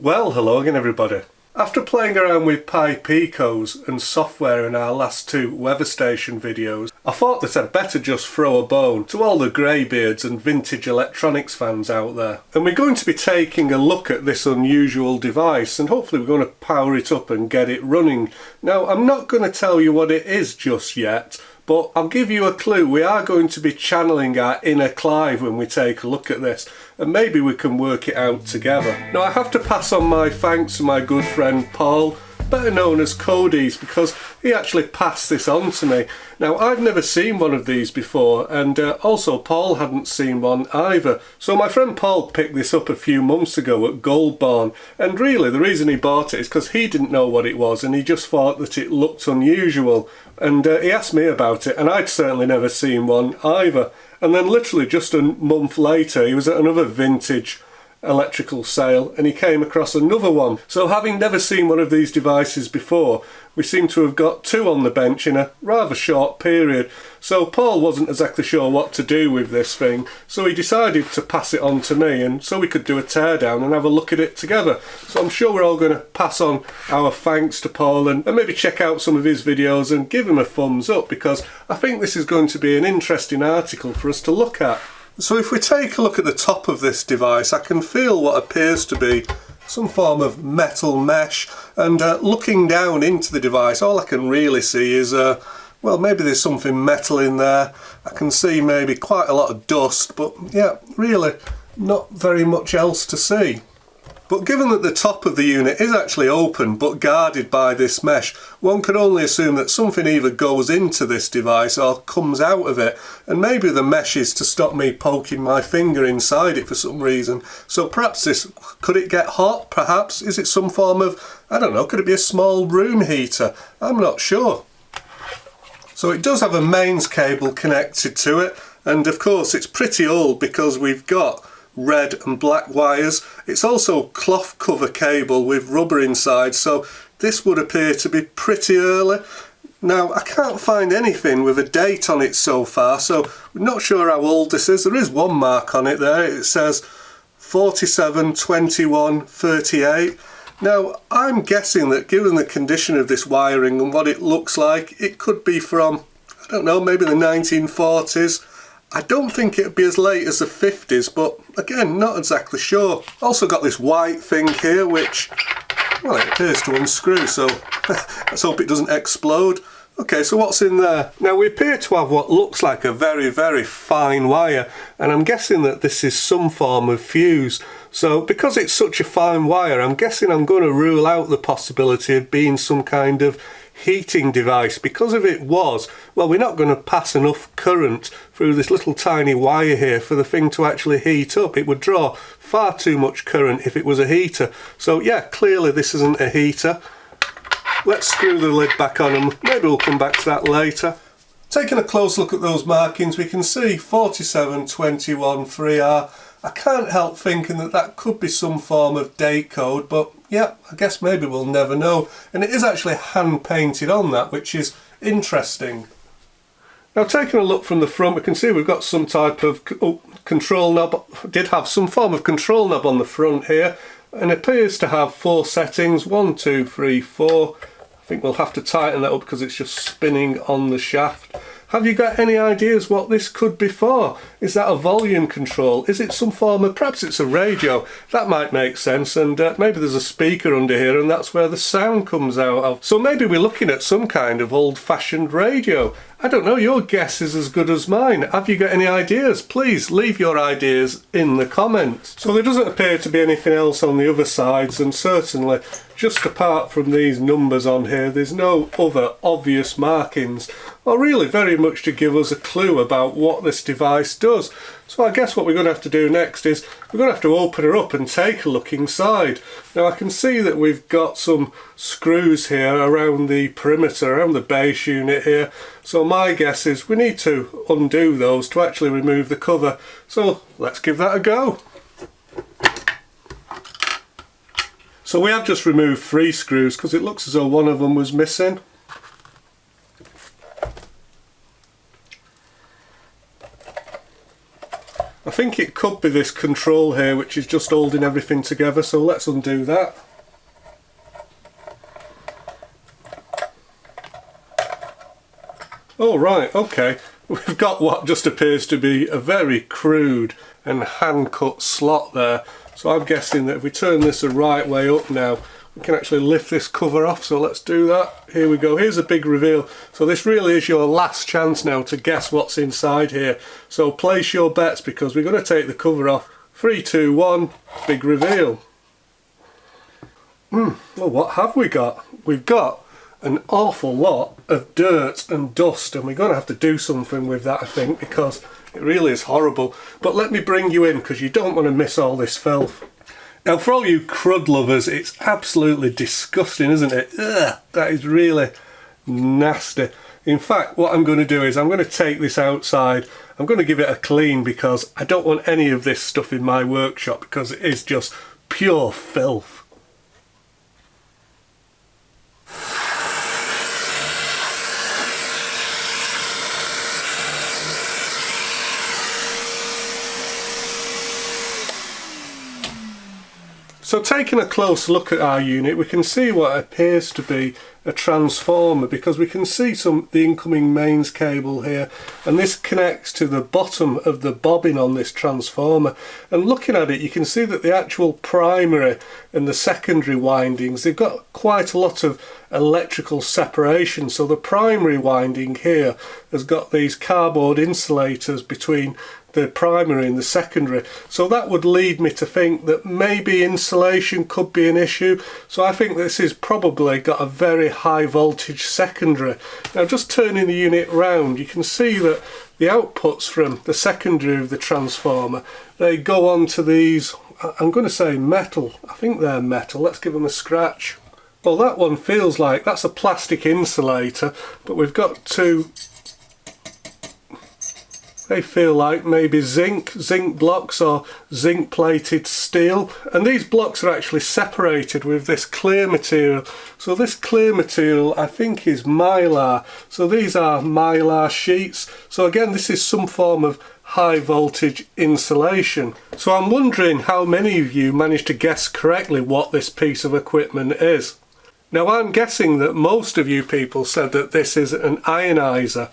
Well, hello again everybody. After playing around with PiPicos and software in our last two weather station videos, I thought that I'd better just throw a bone to all the greybeards and vintage electronics fans out there. And we're going to be taking a look at this unusual device, and hopefully we're going to power it up and get it running. Now, I'm not going to tell you what it is just yet, but I'll give you a clue. We are going to be channeling our inner Clive when we take a look at this, and maybe we can work it out together. Now, I have to pass on my thanks to my good friend Paul, better known as Cody's, because he actually passed this on to me. Now, I've never seen one of these before, and also Paul hadn't seen one either. So my friend Paul picked this up a few months ago at Gold Barn, and really the reason he bought it is because he didn't know what it was and he just thought that it looked unusual. And he asked me about it, and I'd certainly never seen one either. And then literally just a month later, he was at another vintage electrical sale and he came across another one. So having never seen one of these devices before, we seem to have got two on the bench in a rather short period. So Paul wasn't exactly sure what to do with this thing, so he decided to pass it on to me, and so we could do a teardown and have a look at it together. So I'm sure we're all going to pass on our thanks to Paul and maybe check out some of his videos and give him a thumbs up, because I think this is going to be an interesting article for us to look at. So if we take a look at the top of this device, I can feel what appears to be some form of metal mesh, and looking down into the device, all I can really see is well, maybe there's something metal in there. I can see maybe quite a lot of dust, but yeah, really not very much else to see. But given that the top of the unit is actually open but guarded by this mesh, one can only assume that something either goes into this device or comes out of it, and maybe the mesh is to stop me poking my finger inside it for some reason. So perhaps this, could it get hot perhaps? Is it some form of, I don't know, could it be a small room heater? I'm not sure. So it does have a mains cable connected to it, and of course it's pretty old because we've got red and black wires. It's also cloth cover cable with rubber inside, so this would appear to be pretty early. Now, I can't find anything with a date on it so far, so we're not sure how old this is. There is one mark on it there. It says 47, 21, 38. Now, I'm guessing that given the condition of this wiring and what it looks like, it could be from, I don't know, maybe the 1940s. I don't think it'd be as late as the 50s, but again, not exactly sure. Also got this white thing here, which, well, it appears to unscrew, so let's hope it doesn't explode. Okay, so what's in there? Now, we appear to have what looks like a very, very fine wire, and I'm guessing that this is some form of fuse. So because it's such a fine wire, I'm guessing I'm going to rule out the possibility of being some kind of heating device, because if it was, well, we're not going to pass enough current through this little tiny wire here for the thing to actually heat up. It would draw far too much current if it was a heater. So yeah, clearly this isn't a heater. Let's screw the lid back on and maybe we'll come back to that later. Taking a close look at those markings, we can see 47, 21, 3R. I can't help thinking that that could be some form of date code, but yeah, I guess maybe we'll never know. And it is actually hand painted on that, which is interesting. Now, taking a look from the front, we can see we've got some type of control knob. Did have some form of control knob on the front here, and it appears to have 4 settings, 1, 2, 3, 4. I think we'll have to tighten that up because it's just spinning on the shaft. Have you got any ideas what this could be for? Is that a volume control? Is it some form of, perhaps it's a radio? That might make sense, and maybe there's a speaker under here and that's where the sound comes out of. So maybe we're looking at some kind of old-fashioned radio. I don't know, your guess is as good as mine. Have you got any ideas? Please leave your ideas in the comments. So there doesn't appear to be anything else on the other sides, and certainly just apart from these numbers on here, there's no other obvious markings, or really very much to give us a clue about what this device does. So I guess what we're going to have to do next is we're going to have to open her up and take a look inside. Now, I can see that we've got some screws here around the perimeter, around the base unit here. So my guess is we need to undo those to actually remove the cover. So let's give that a go. So we have just removed 3 screws because it looks as though one of them was missing. I think it could be this control here which is just holding everything together, so let's undo that. Oh right, okay, we've got what just appears to be a very crude and hand-cut slot there. So I'm guessing that if we turn this the right way up now, we can actually lift this cover off, so let's do that. Here we go, here's a big reveal. So this really is your last chance now to guess what's inside here. So place your bets because we're going to take the cover off. 3, 2, 1, big reveal. Well, what have we got? We've got an awful lot of dirt and dust, and we're going to have to do something with that, I think, because it really is horrible. But let me bring you in because you don't want to miss all this filth. Now for all you crud lovers, it's absolutely disgusting, isn't it? Ugh, that is really nasty. In fact, what I'm going to do is I'm going to take this outside, I'm going to give it a clean because I don't want any of this stuff in my workshop because it is just pure filth. So taking a close look at our unit, we can see what appears to be a transformer because we can see the incoming mains cable here, and this connects to the bottom of the bobbin on this transformer. And looking at it, you can see that the actual primary and the secondary windings, they've got quite a lot of electrical separation. So the primary winding here has got these cardboard insulators between the primary and the secondary, so that would lead me to think that maybe insulation could be an issue. So I think this is probably got a very high voltage secondary. Now just turning the unit round, you can see that the outputs from the secondary of the transformer, they go on to these, I'm going to say metal, I think they're metal, let's give them a scratch. Well, that one feels like that's a plastic insulator, but we've got two, they feel like maybe zinc blocks or zinc plated steel, and these blocks are actually separated with this clear material. So this clear material I think is mylar, so these are mylar sheets. So again, this is some form of high voltage insulation. So I'm wondering how many of you managed to guess correctly what this piece of equipment is. Now I'm guessing that most of you people said that this is an ionizer,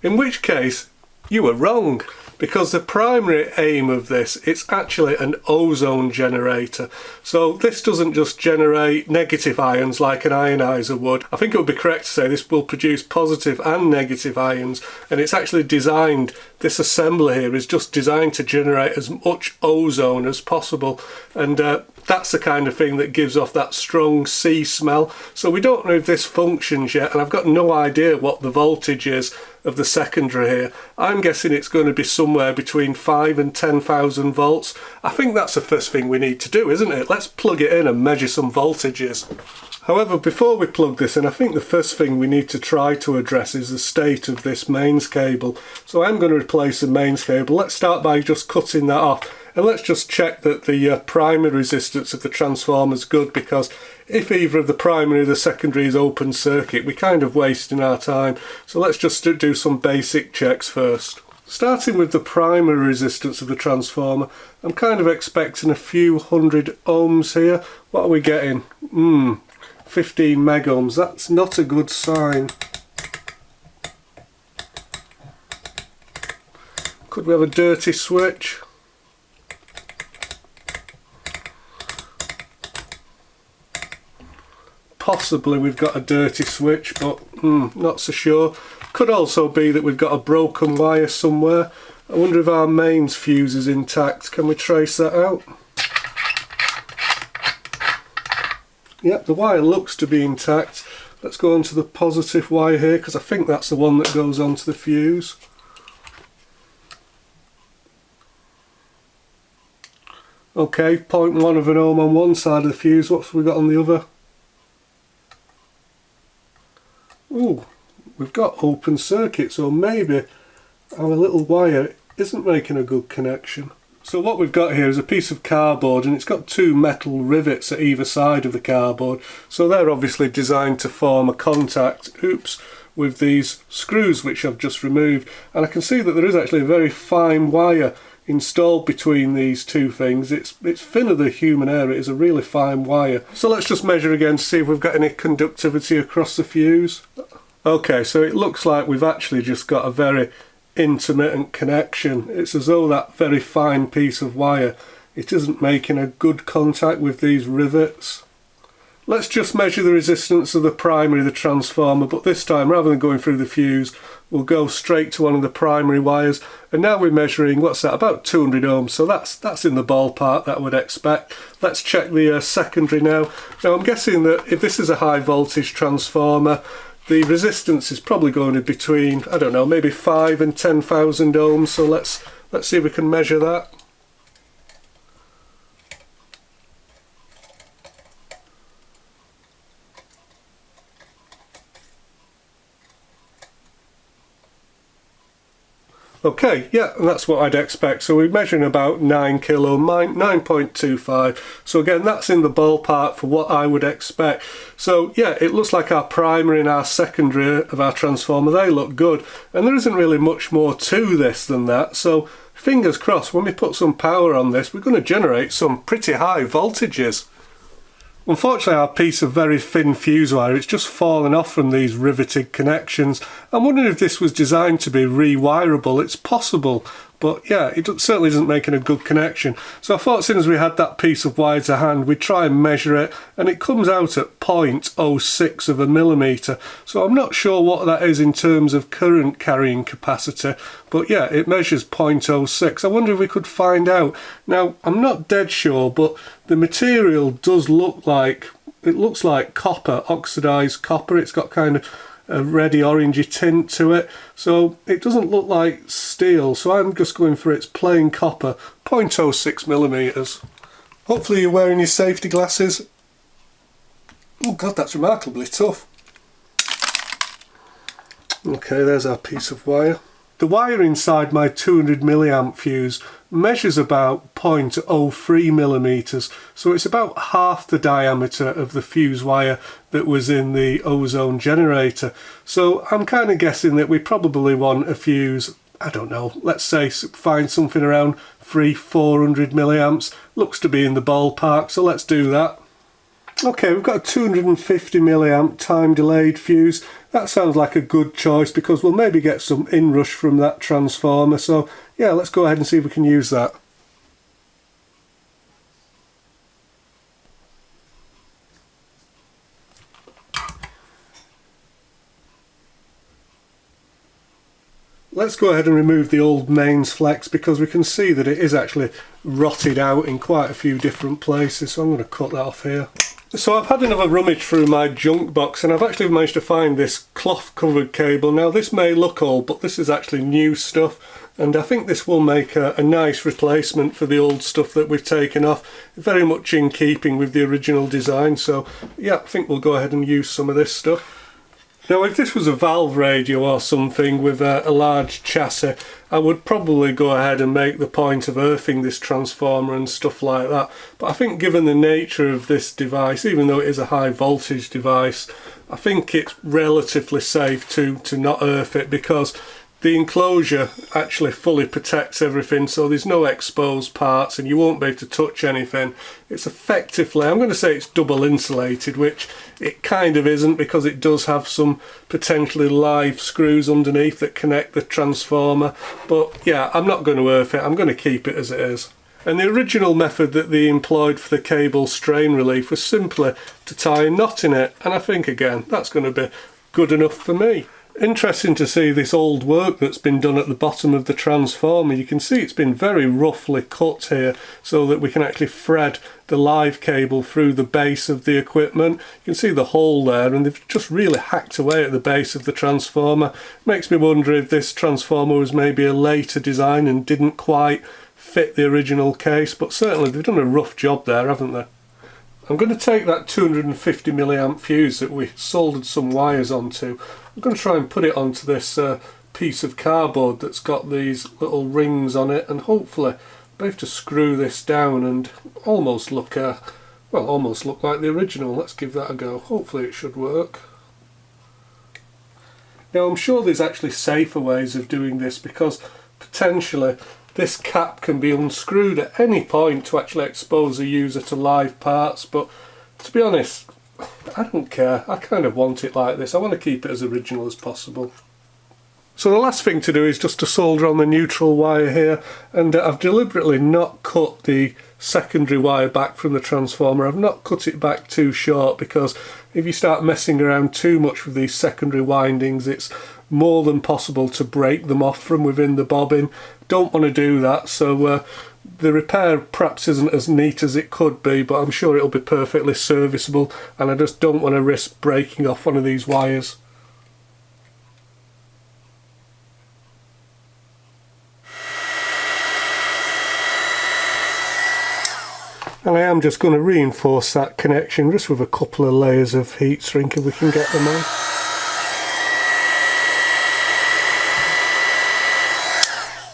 in which case you were wrong, because the primary aim of this, it's actually an ozone generator. So this doesn't just generate negative ions like an ionizer would. I think it would be correct to say this will produce positive and negative ions, and it's actually designed, this assembly here is just designed to generate as much ozone as possible, and that's the kind of thing that gives off that strong sea smell. So we don't know if this functions yet, and I've got no idea what the voltage is of the secondary here. I'm guessing it's going to be somewhere between 5 and 10,000 volts. I think that's the first thing we need to do, isn't it? Let's plug it in and measure some voltages. However, before we plug this in, I think the first thing we need to try to address is the state of this mains cable. So I'm going to replace the mains cable. Let's start by just cutting that off. And let's just check that the primary resistance of the transformer is good, because if either of the primary or the secondary is open circuit, we're kind of wasting our time. So let's just do some basic checks first. Starting with the primary resistance of the transformer, I'm kind of expecting a few hundred ohms here. What are we getting? 15 megohms. That's not a good sign. Could we have a dirty switch? Possibly we've got a dirty switch, but not so sure. Could also be that we've got a broken wire somewhere. I wonder if our mains fuse is intact. Can we trace that out? Yep, the wire looks to be intact. Let's go on to the positive wire here, because I think that's the one that goes onto the fuse. Okay, 0.1 of an ohm on one side of the fuse. What have we got on the other? Ooh, we've got open circuit, so maybe our little wire isn't making a good connection. So what we've got here is a piece of cardboard, and it's got two metal rivets at either side of the cardboard, so they're obviously designed to form a contact, with these screws which I've just removed. And I can see that there is actually a very fine wire installed between these two things. It's thinner than human hair. It is a really fine wire. So let's just measure again to see if we've got any conductivity across the fuse. Okay, so it looks like we've actually just got a very intermittent connection. It's as though that very fine piece of wire, it isn't making a good contact with these rivets. Let's just measure the resistance of the primary, the transformer, but this time rather than going through the fuse, we'll go straight to one of the primary wires. And now we're measuring, what's that, about 200 ohms, so that's in the ballpark that I would expect. Let's check the secondary now. Now I'm guessing that if this is a high voltage transformer, the resistance is probably going to be between, I don't know, maybe 5 and 10,000 ohms, so let's see if we can measure that. Okay, yeah, and that's what I'd expect. So we're measuring about 9 kilo, 9.25. So again, that's in the ballpark for what I would expect. So yeah, it looks like our primary and our secondary of our transformer, they look good. And there isn't really much more to this than that. So fingers crossed, when we put some power on this, we're going to generate some pretty high voltages. Unfortunately, our piece of very thin fuse wire, it's just fallen off from these riveted connections. I'm wondering if this was designed to be rewirable. It's possible, but yeah, it certainly isn't making a good connection. So I thought as soon as we had that piece of wire to hand, we'd try and measure it, and it comes out at 0.06 of a millimetre. So I'm not sure what that is in terms of current carrying capacity, but yeah, it measures 0.06. I wonder if we could find out. Now, I'm not dead sure, but the material does look like, it looks like copper, oxidised copper. It's got kind of a reddy orangey tint to it, so it doesn't look like steel, so I'm just going for its plain copper, 0.06 millimetres. Hopefully you're wearing your safety glasses. Oh god, that's remarkably tough. Okay, there's our piece of wire. The wire inside my 200 milliamp fuse measures about 0.03 millimetres, so it's about half the diameter of the fuse wire that was in the Ozone generator. So I'm kind of guessing that we probably want a fuse, I don't know, let's say find something around 300-400 milliamps. Looks to be in the ballpark, so let's do that. Okay, we've got a 250 milliamp time delayed fuse. That sounds like a good choice because we'll maybe get some inrush from that transformer. So yeah, let's go ahead and see if we can use that. Let's go ahead and remove the old mains flex because we can see that it is actually rotted out in quite a few different places. So I'm going to cut that off here. So I've had another rummage through my junk box and I've actually managed to find this cloth covered cable. Now this may look old, but this is actually new stuff, and I think this will make a nice replacement for the old stuff that we've taken off. Very much in keeping with the original design, so yeah, I think we'll go ahead and use some of this stuff. Now if this was a valve radio or something with a large chassis, I would probably go ahead and make the point of earthing this transformer and stuff like that. But I think given the nature of this device, even though it is a high voltage device, I think it's relatively safe to not earth it because the enclosure actually fully protects everything, so there's no exposed parts and you won't be able to touch anything. It's effectively, I'm going to say it's double insulated, which it kind of isn't because it does have some potentially live screws underneath that connect the transformer. But yeah, I'm not going to earth it, I'm going to keep it as it is. And the original method that they employed for the cable strain relief was simply to tie a knot in it, and I think again that's going to be good enough for me. Interesting to see this old work that's been done at the bottom of the transformer. You can see it's been very roughly cut here so that we can actually thread the live cable through the base of the equipment. You can see the hole there, and they've just really hacked away at the base of the transformer. Makes me wonder if this transformer was maybe a later design and didn't quite fit the original case, but certainly they've done a rough job there, haven't they? I'm going to take that 250 milliamp fuse that we soldered some wires onto. I'm going to try and put it onto this piece of cardboard that's got these little rings on it, and hopefully be able to screw this down and almost look like the original. Let's give that a go. Hopefully it should work. Now I'm sure there's actually safer ways of doing this because potentially this cap can be unscrewed at any point to actually expose the user to live parts, but to be honest, I don't care. I kind of want it like this. I want to keep it as original as possible. So the last thing to do is just to solder on the neutral wire here, and I've deliberately not cut the secondary wire back from the transformer. I've not cut it back too short, because if you start messing around too much with these secondary windings, it's more than possible to break them off from within the bobbin. Don't want to do that, so the repair perhaps isn't as neat as it could be, but I'm sure it'll be perfectly serviceable, and I just don't want to risk breaking off one of these wires. And I am just going to reinforce that connection just with a couple of layers of heat shrink if we can get them on.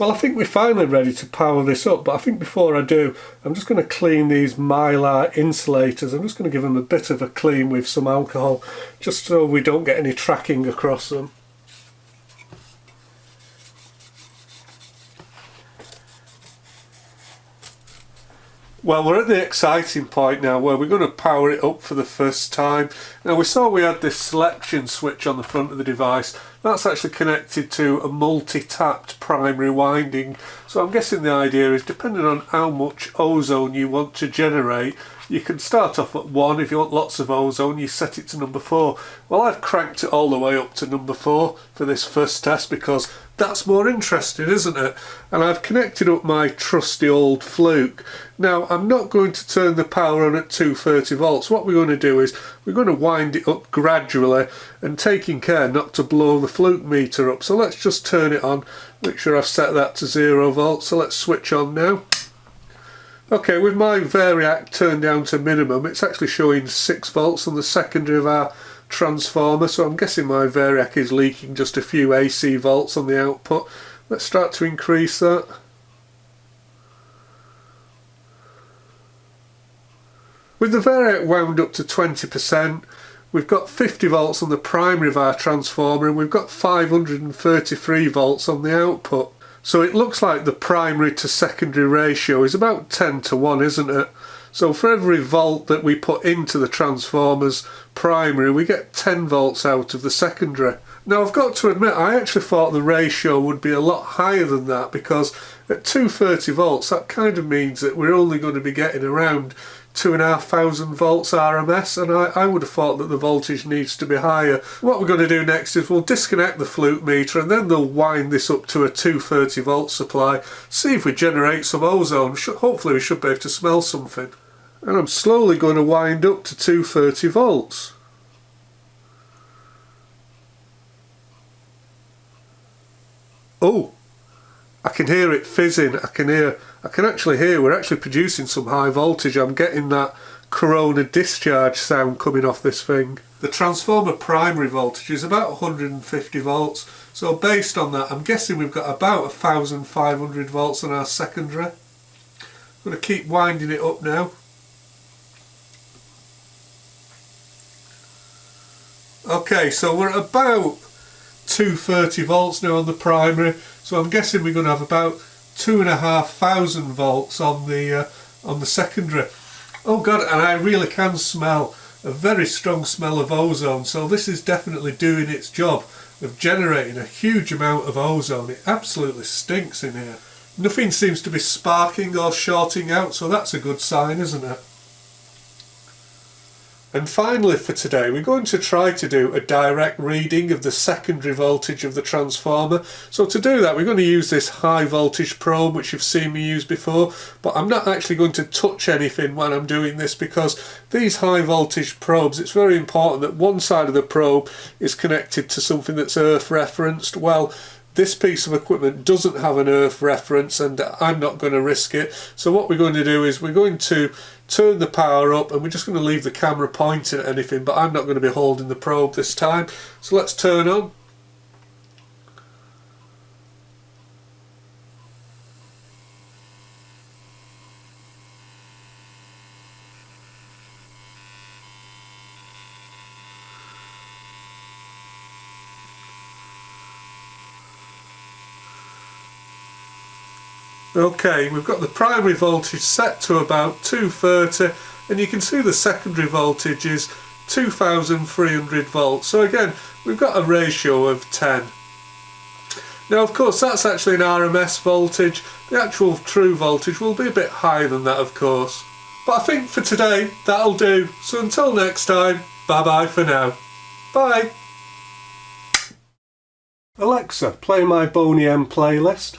Well, I think we're finally ready to power this up, but I think before I do, I'm just going to clean these mylar insulators. I'm just going to give them a bit of a clean with some alcohol, just so we don't get any tracking across them. Well, we're at the exciting point now where we're going to power it up for the first time. Now, we saw we had this selection switch on the front of the device. That's actually connected to a multi-tapped primary winding. So I'm guessing the idea is, depending on how much ozone you want to generate, you can start off at 1. If you want lots of ozone, you set it to number 4. Well, I've cranked it all the way up to number 4 for this first test, because that's more interesting, isn't it? And I've connected up my trusty old fluke. Now, I'm not going to turn the power on at 230 volts. What we're going to do is we're going to wind it up gradually, and taking care not to blow the fluke meter up. So let's just turn it on. Make sure I've set that to 0 volts. So let's switch on now. Okay, with my variac turned down to minimum, it's actually showing 6 volts on the secondary of our transformer, so I'm guessing my variac is leaking just a few AC volts on the output. Let's start to increase that. With the variac wound up to 20%, we've got 50 volts on the primary of our transformer, and we've got 533 volts on the output. So it looks like the primary to secondary ratio is about 10 to 1, isn't it? So for every volt that we put into the transformer's primary, we get 10 volts out of the secondary. Now, I've got to admit, I actually thought the ratio would be a lot higher than that, because at 230 volts, that kind of means that we're only going to be getting around 2,500 volts RMS, and I would have thought that the voltage needs to be higher. What we're going to do next is we'll disconnect the fluke meter, and then they'll wind this up to a 230 volt supply, see if we generate some ozone. Hopefully we should be able to smell something. And I'm slowly going to wind up to 230 volts. Oh, I can hear it fizzing. I can actually hear we're actually producing some high voltage. I'm getting that corona discharge sound coming off this thing. The transformer primary voltage is about 150 volts, so based on that I'm guessing we've got about 1,500 volts on our secondary. I'm going to keep winding it up now. Okay, so we're at about 230 volts now on the primary, so I'm guessing we're going to have about 2,500 volts on the secondary. Oh god, and I really can smell a very strong smell of ozone, so this is definitely doing its job of generating a huge amount of ozone. It absolutely stinks in here. Nothing seems to be sparking or shorting out, so that's a good sign, isn't it? And finally for today, we're going to try to do a direct reading of the secondary voltage of the transformer. So to do that, we're going to use this high voltage probe, which you've seen me use before, but I'm not actually going to touch anything when I'm doing this, because these high voltage probes, it's very important that one side of the probe is connected to something that's earth referenced. Well, this piece of equipment doesn't have an earth reference, and I'm not going to risk it. So what we're going to do is we're going to turn the power up, and we're just going to leave the camera pointing at anything, but I'm not going to be holding the probe this time. So let's turn on. Okay, we've got the primary voltage set to about 230, and you can see the secondary voltage is 2300 volts. So again, we've got a ratio of 10. Now of course that's actually an RMS voltage. The actual true voltage will be a bit higher than that of course. But I think for today that'll do. So until next time, bye bye for now. Bye. Alexa, play my Boney M playlist.